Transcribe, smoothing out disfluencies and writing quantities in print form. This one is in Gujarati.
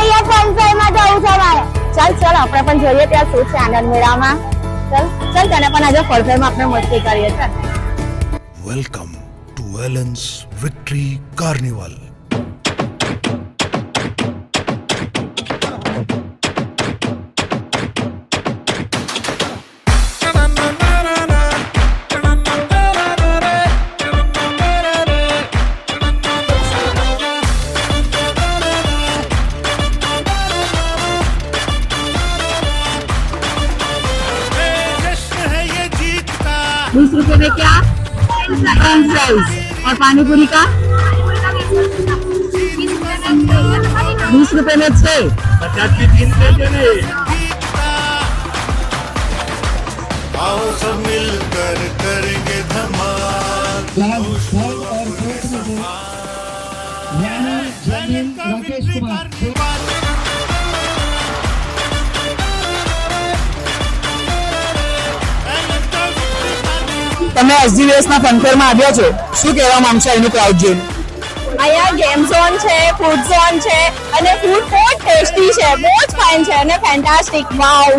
અહીંયા ફનફેરમાં જવું છે મારે. ચાલ આપણે પણ જોઈએ ત્યાં શું છે આનંદ મેળામાં. ચાલ તને પણ આજે ફળફેરમાં આપણે મસ્તી કરીએ. ચાલ. Welcome to Allen's victory carnival. ₹20 में क्या? फ्रेंच फ्राइज और पानी पूरी का ₹20 में 6. 50 की 3 दे देने। आओ सब मिलकर करेंगे धमाल. राकेश कुमार તમે એસજીવીએસ ના ફનફેરમાં આવ્યા છો, શું કહેવા માંગશો એનું ક્રાઉડ જોઈને? અહીંયા ગેમ ઝોન છે, ફૂડ ઝોન છે અને ફૂડ બહુ ટેસ્ટી છે, બહુ જ ફાઇન છે અને ફેન્ટાસ્ટિક. વાવ.